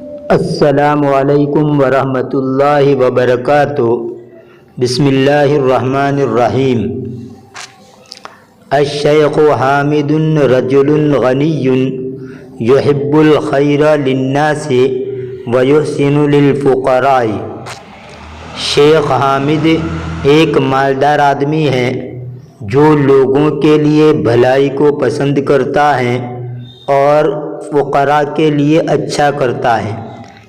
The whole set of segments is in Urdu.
السلام علیکم ورحمۃ اللہ وبرکاتہ۔ بسم اللہ الرحمن الرحیم۔ الشیخ حامد رجل غنی یحب الخیر للناس ویحسن للفقراء۔ شیخ حامد ایک مالدار آدمی ہے جو لوگوں کے لیے بھلائی کو پسند کرتا ہے اور فقراء کے لیے اچھا کرتا ہے،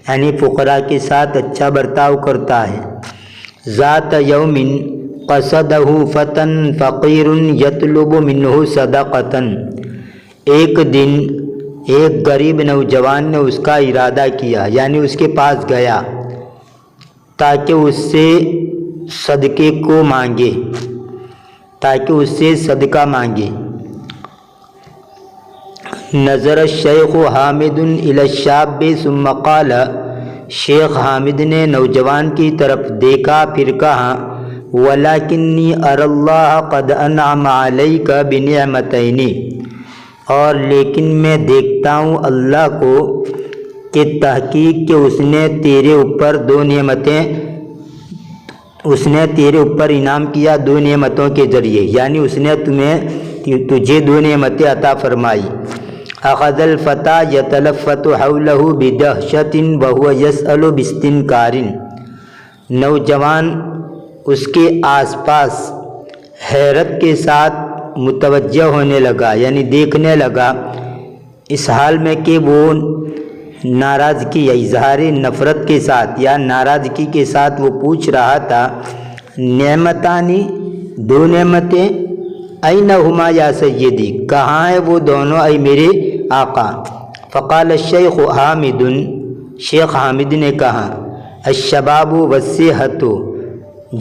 یعنی فقراء کے ساتھ اچھا برتاؤ کرتا ہے۔ ذات یوم قصدہ فتى فقیر یطلب منہ صدقۃ۔ ایک دن ایک غریب نوجوان نے اس کا ارادہ کیا، یعنی اس کے پاس گیا تاکہ اس سے صدقے کو مانگے، تاکہ اس سے صدقہ مانگے۔ نظر الشیخ حامد الی الشاب ثم قال۔ شیخ حامد نے نوجوان کی طرف دیکھا، پھر کہا وَلَكِنِّي أَرَى اللَّهَ قَدْ أَنْعَمَ عَلَيْكَ بِنِعْمَتَيْنِ۔ اور لیکن میں دیکھتا ہوں اللہ کو کہ تحقیق کہ اس نے تیرے اوپر انعام کیا دو نعمتوں کے ذریعے، یعنی اس نے تجھے دو نعمتیں عطا فرمائی۔ اخذ الفتى يتلفت حوله بدهشة وهو يسأل باستنكار۔ نوجوان اس کے آس پاس حیرت کے ساتھ متوجہ ہونے لگا، یعنی دیکھنے لگا، اس حال میں کہ وہ ناراضگی یا اظہار نفرت کے ساتھ یا ناراضگی کے ساتھ وہ پوچھ رہا تھا نعمتانی، دو نعمتیں، اینہما یا سیدی، کہاں ہیں وہ دونوں اے میرے آقا؟ فقال الشیخ حامد، شیخ حامد نے کہا الشباب والصحۃ،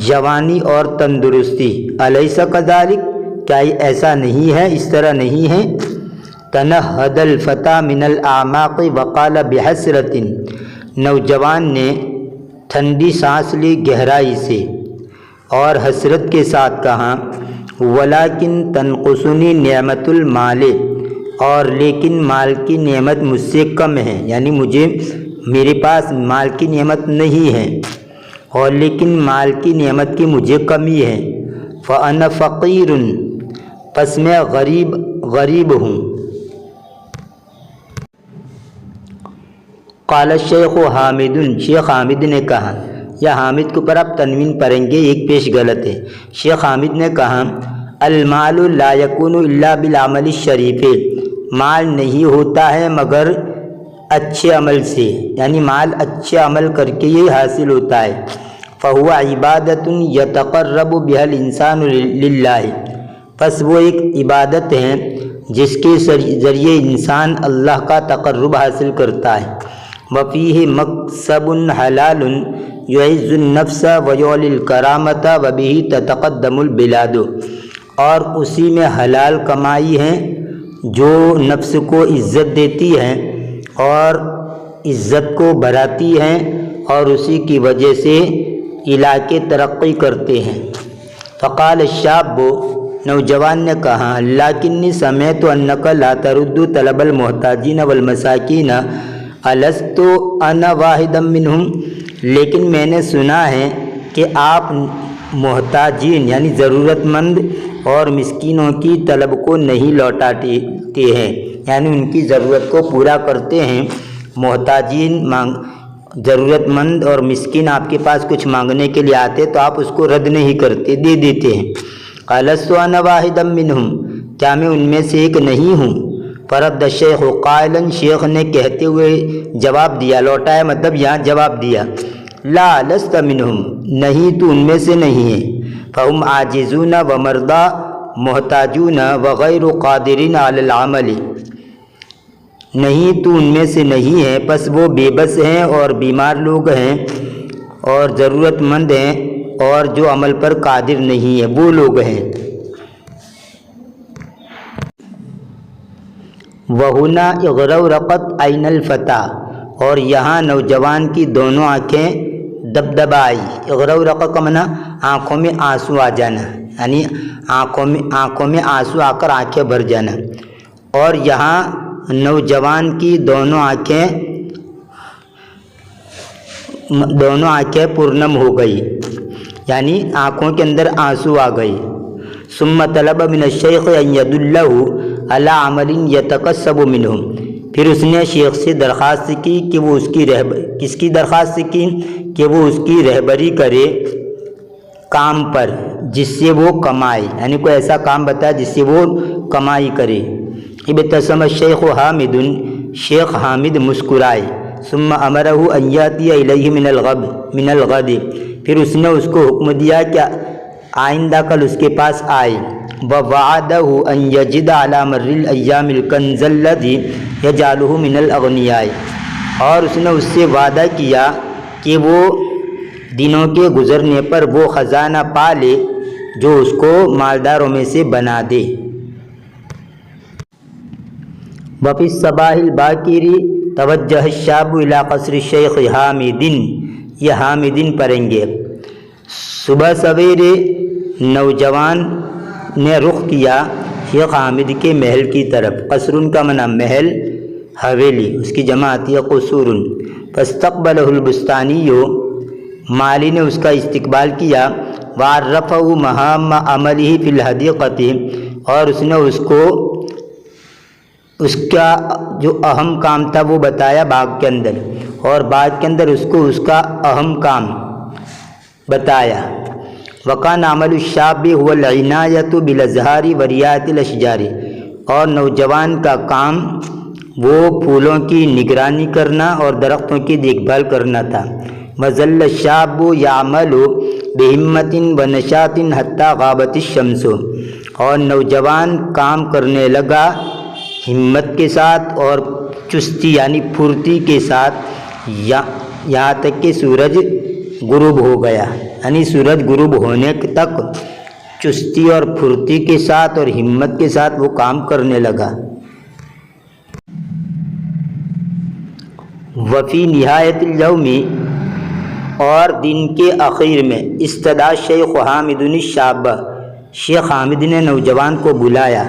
جوانی اور تندرستی، الیس کذالک، کیا ایسا نہیں ہے، اس طرح نہیں ہے؟ تنہد الفتى من الاعماق وقال بحسرۃ، نوجوان نے ٹھنڈی سانس لی گہرائی سے اور حسرت کے ساتھ کہا ولیکن تنقصنی نعمت المال، اور لیکن مال کی نعمت مجھ سے کم ہے، یعنی میرے پاس مال کی نعمت نہیں ہے، اور لیکن مال کی نعمت کی مجھے کمی ہے۔ فانا فقیر، پس میں غریب ہوں۔ قال الشیخ حامد، شیخ حامد نے کہا، یا حامد کے اوپر آپ تنوین پڑھیں گے، ایک پیش غلط ہے۔ شیخ حامد نے کہا المال لا یکون الا بالعمل الشریف، مال نہیں ہوتا ہے مگر اچھے عمل سے، یعنی مال اچھے عمل کر کے یہ حاصل ہوتا ہے۔ فہو عبادۃ یتقرب بها الانسان للہ، پس وہ ایک عبادت ہے جس کے ذریعے انسان اللہ کا تقرب حاصل کرتا ہے۔ وفیہ مکسب حلال یعز النفس ویعلی الکرامۃ وبہ تتقدم البلاد، اور اسی میں حلال کمائی ہے جو نفس کو عزت دیتی ہے اور عزت کو بڑھاتی ہے، اور اسی کی وجہ سے علاقے ترقی کرتے ہیں۔ فقال الشاب، نوجوان نے کہا لیکنی سمعت انک لا ترد طلب المحتاجین والمساکین، الست انا واحدا منہم، لیکن میں نے سنا ہے کہ آپ محتاجین یعنی ضرورت مند اور مسکینوں کی طلب کو نہیں لوٹاتے ہیں، یعنی ان کی ضرورت کو پورا کرتے ہیں۔ محتاجین ضرورت مند اور مسکین آپ کے پاس کچھ مانگنے کے لیے آتے تو آپ اس کو رد نہیں کرتے، دے دیتے ہیں۔ الست انا واحدا منہم، کیا میں ان میں سے ایک نہیں ہوں؟ فرد الشیخ قائلا، شیخ نے کہتے ہوئے جواب دیا، لوٹایا مطلب یہاں جواب دیا، لا لست منہم، نہیں تو ان میں سے نہیں ہے۔ فہم عاجزون ومرضى محتاجون وغیر قادرین علی العمل، نہیں تو ان میں سے نہیں ہے، پس وہ بے بس ہیں اور بیمار لوگ ہیں اور ضرورت مند ہیں اور جو عمل پر قادر نہیں ہے وہ لوگ ہیں۔ وہنا اغرورقت عین الفتى، اور یہاں نوجوان کی دونوں آنکھیں دبدبہ آئی۔ اغرورق کا معنی آنکھوں میں آنسو آ جانا، یعنی آنکھوں میں آنسو آ کر آنکھیں بھر جانا، اور یہاں نوجوان کی دونوں آنکھیں دونوں آنکھیں پرنم ہو گئی، یعنی آنکھوں کے اندر آنسو آ گئی۔ ثم طلب من الشیخ ان یدلہ علی عمل یتکسب منہ، پھر اس نے شیخ سے درخواست کی کہ وہ کس کی درخواست کی کہ وہ اس کی رہبری کرے کام پر جس سے وہ کمائے، یعنی کوئی ایسا کام بتائے جس سے وہ کمائی کرے۔ ابتسم الشیخ حامد، شیخ حامد مسکرائے۔ ثم امرہ ان یاتی الیہ من الغد، پھر اس نے اس کو حکم دیا کہ آئندہ کل اس کے پاس آئے۔ ووعدہ ان یجد علی مر الایام الکنز الذی یجعلہ من الاغنیاء، اور اس نے اس سے وعدہ کیا کہ وہ دنوں کے گزرنے پر وہ خزانہ پا لے جو اس کو مالداروں میں سے بنا دے۔ وفی الصباح الباکر توجہ الشاب الی قصر الشیخ حامد، یہ حامدین پڑھیں گے۔ صبح سویرے نوجوان نے رخ کیا شیخ حامد کے محل کی طرف۔ قصر کا معنی محل، حویلی، اس کی جمع آتی ہے قصور۔ فاستقبلہ البستانی، مالی نے اس کا استقبال کیا۔ وعرفہ مہام عملہ فی الحدیقۃ، اور اس نے اس کو اس کا جو اہم کام تھا وہ بتایا باغ کے اندر، اور باغ کے اندر اس کو اس کا اہم کام بتایا۔ وکان عمل الشاب هو العنایۃ بالازہار ورعایۃ الاشجار، اور نوجوان کا کام وہ پھولوں کی نگرانی کرنا اور درختوں کی دیکھ بھال کرنا تھا۔ وظل الشاب یعمل بہمت ونشاط حتی غابت الشمس، اور نوجوان کام کرنے لگا ہمت کے ساتھ اور چستی یعنی پھرتی کے ساتھ، یہاں تک کہ سورج غروب ہو گیا، یعنی سورج غروب ہونے تک چستی اور پھرتی کے ساتھ اور ہمت کے ساتھ وہ کام کرنے لگا۔ وفی نہایت اليوم، اور دن کے اخیر میں، استدعا شیخ حامد الشاب، شیخ حامد نے نوجوان کو بلایا۔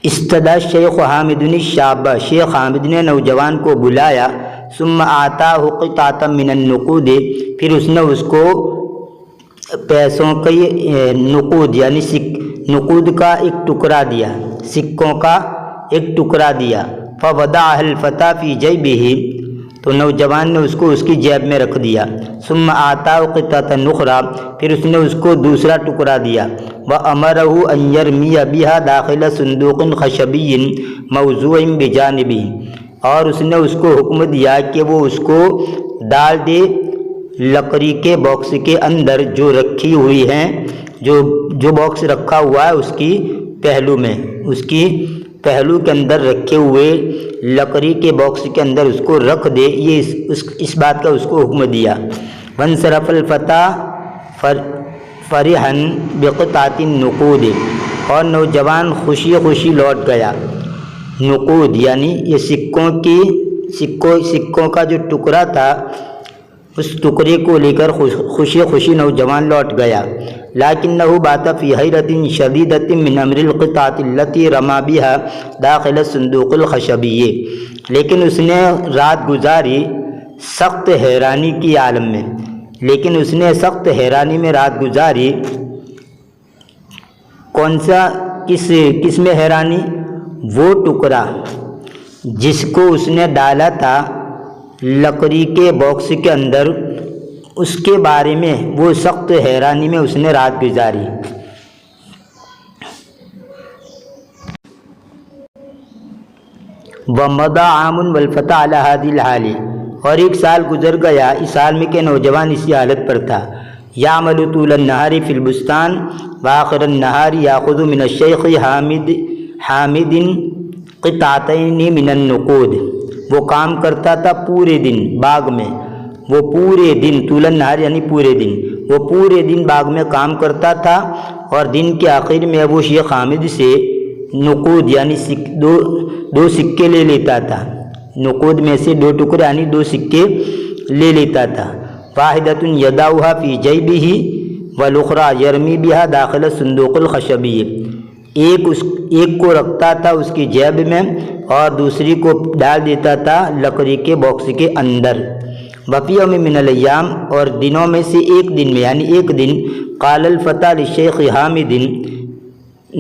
استدعا شیخ حامد الشاب، شیخ حامد نے نوجوان کو بلایا۔ ثم آتاہ قطعۃ من النقود، پھر اس نے اس کو پیسوں کی نقود یعنی نقود کا ایک ٹکڑا دیا، سکوں کا ایک ٹکڑا دیا۔ فوضعہ الفتیٰ فی جیبہ، تو نوجوان نے اس کو اس کی جیب میں رکھ دیا۔ ثم آتاہ قطعۃ اخری، پھر اس نے اس کو دوسرا ٹکڑا دیا۔ وامرہ ان یرمی بہا داخل صندوق خشبی موضوع بجانبہ، اور اس نے اس کو حکم دیا کہ وہ اس کو ڈال دے لکڑی کے باکس کے اندر جو رکھی ہوئی ہیں، جو باکس رکھا ہوا ہے اس کی پہلو میں، اس کی پہلو کے اندر رکھے ہوئے لکڑی کے باکس کے اندر اس کو رکھ دے، یہ اس بات کا اس کو حکم دیا۔ وانصرف الفتیٰ فرحا بقطعۃ النقود، اور نوجوان خوشی خوشی لوٹ گیا۔ نقود یعنی یہ سکوں کا جو ٹکڑا تھا، اس ٹکڑے کو لے کر خوشی خوشی نوجوان لوٹ گیا۔ لیکنہ بات فی حیرۃ شدیدۃ من امر القطعۃ التي رمى بها داخل الصندوق الخشبی، لیکن اس نے رات گزاری سخت حیرانی کی عالم میں، لیکن اس نے سخت حیرانی میں رات گزاری۔ کس میں حیرانی؟ وہ ٹکڑا جس کو اس نے ڈالا تھا لکڑی کے باکس کے اندر، اس کے بارے میں وہ سخت حیرانی میں اس نے رات گزاری۔ ومضى عام والفتى على هذه الحال، اور ایک سال گزر گیا اس حال میں کہ نوجوان اسی حالت پر تھا۔ يعمل طول النهار في البستان وآخر النهار يأخذ من الشيخ حامد قطعتين من النقود، وہ کام کرتا تھا پورے دن باغ میں، وہ پورے دن طول النہار یعنی پورے دن، وہ پورے دن باغ میں کام کرتا تھا، اور دن کے آخر میں وہ شیخ حامد سے نقود یعنی دو سکے لے لیتا تھا، نقود میں سے دو ٹکڑے یعنی دو سکے لے لیتا تھا۔ واحدۃ یدعها فی جیبہ والاخری یرمی بها داخل الصندوق الخشبی، ایک کو رکھتا تھا اس کی جیب میں اور دوسری کو ڈال دیتا تھا لکڑی کے باکس کے اندر۔ وفی یوم من الیام، اور دنوں میں سے ایک دن میں یعنی ایک دن، قال الفتیٰ للشیخ حامد،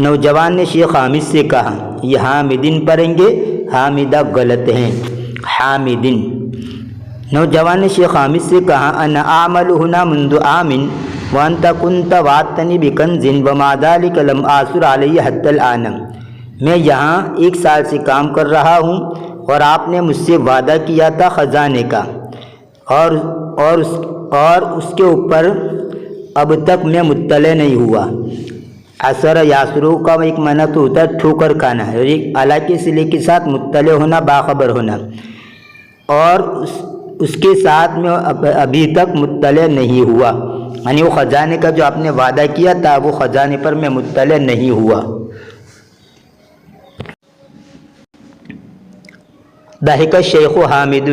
نوجوان نے شیخ حامد سے کہا، یہ حامدن پڑھیں گے، حامدہ غلط ہیں، حامدن۔ نوجوان نے شیخ حامد سے کہا، انا اعمل هنا منذ عام وانت كنت وعدتني بکنز وما ذلك لم آثر علیہ حتی الآن، میں یہاں 1 سال سے کام کر رہا ہوں اور آپ نے مجھ سے وعدہ کیا تھا خزانے کا، اور اس کے اوپر اب تک میں مطلع نہیں ہوا۔ اثر یاسرو کا ایک معنی تو ہوتا ہے ٹھوکر کھانا، اعلیٰ کے صلے کے ساتھ مطلع ہونا، باخبر ہونا، اور اس کے ساتھ میں ابھی تک مطلع نہیں ہوا، یعنی وہ خزانے کا جو آپ نے وعدہ کیا تھا وہ خزانے پر میں مطلع نہیں ہوا۔ ضحک الشیخ حامد،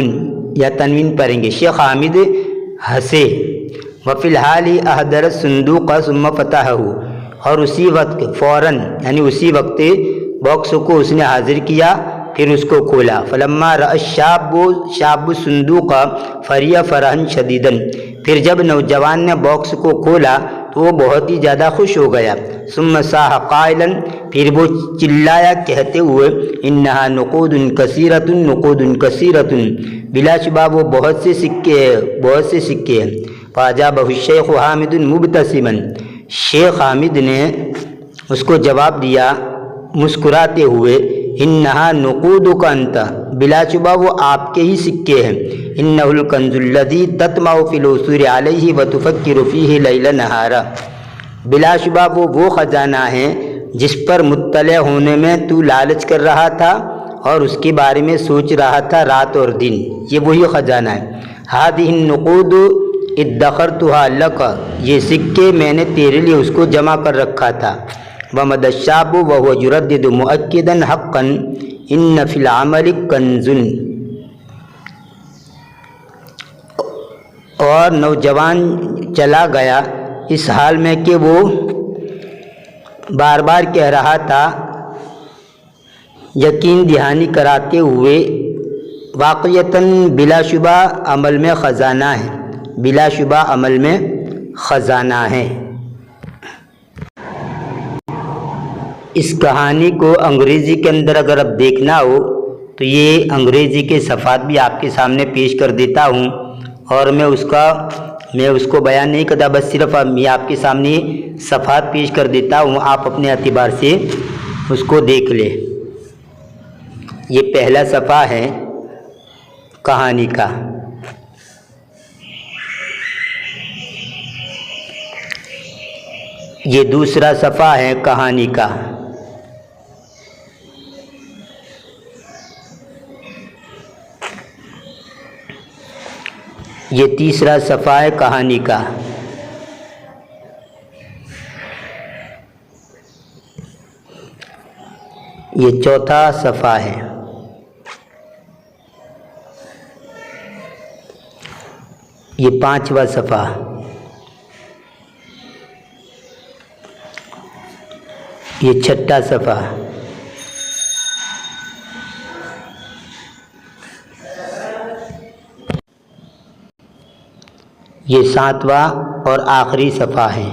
یا تنوین پڑھیں گے، شیخ حامد ہنسے، وفی الحال احضر الصندوق ثم فتحہ، اور اسی وقت فوراً یعنی اسی وقت باکس کو اس نے حاضر کیا پھر اس کو کھولا۔ فلما رأى الشاب الصندوق فرح فرحا شدیدا، پھر جب نوجوان نے باکس کو کھولا تو وہ بہت ہی زیادہ خوش ہو گیا۔ ثم صاح قائلا، پھر وہ چلایا کہتے ہوئے، انہا نقود کثیرۃ، نقود کثیرۃ، بلا شبہ وہ بہت سے سکے ہیں۔ فاجابہ الشیخ حامد مبتسما، شیخ حامد نے اس کو جواب دیا مسکراتے ہوئے، انہا نقودک انت، بلا شبہ وہ آپ کے ہی سکے ہیں، انہ الکنز الذی تطمع فی العثور علیہ وتفکر فیہ لیلا نہارا، بلا شبہ وہ خزانہ ہے جس پر مطلع ہونے میں تو لالچ کر رہا تھا اور اس کے بارے میں سوچ رہا تھا رات اور دن، یہ وہی خزانہ ہے۔ ہذہ النقود ادخرتها لک، یہ سکے میں نے تیرے لیے اس کو جمع کر رکھا تھا۔ ومد الشاب وهو يردد مؤکدا حقا ان فی العمل کنز، اور نوجوان چلا گیا اس حال میں کہ وہ بار بار کہہ رہا تھا یقین دہانی کراتے ہوئے، واقعتاً بلا شبہ عمل میں خزانہ ہے، بلا شبہ عمل میں خزانہ ہے۔ اس کہانی کو انگریزی کے اندر اگر اب دیکھنا ہو تو یہ انگریزی کے صفحات بھی آپ کے سامنے پیش کر دیتا ہوں، اور میں اس کو بیان نہیں کرتا، بس صرف میں آپ کے سامنے صفحات پیش کر دیتا ہوں، آپ اپنے اعتبار سے اس کو دیکھ لیں۔ یہ پہلا صفحہ ہے کہانی کا، یہ دوسرا صفحہ ہے کہانی کا، یہ تیسرا صفحہ ہے کہانی کا، یہ چوتھا صفحہ ہے، یہ پانچواں صفحہ، یہ چھٹا صفحہ، یہ ساتواں اور آخری صفحہ ہے۔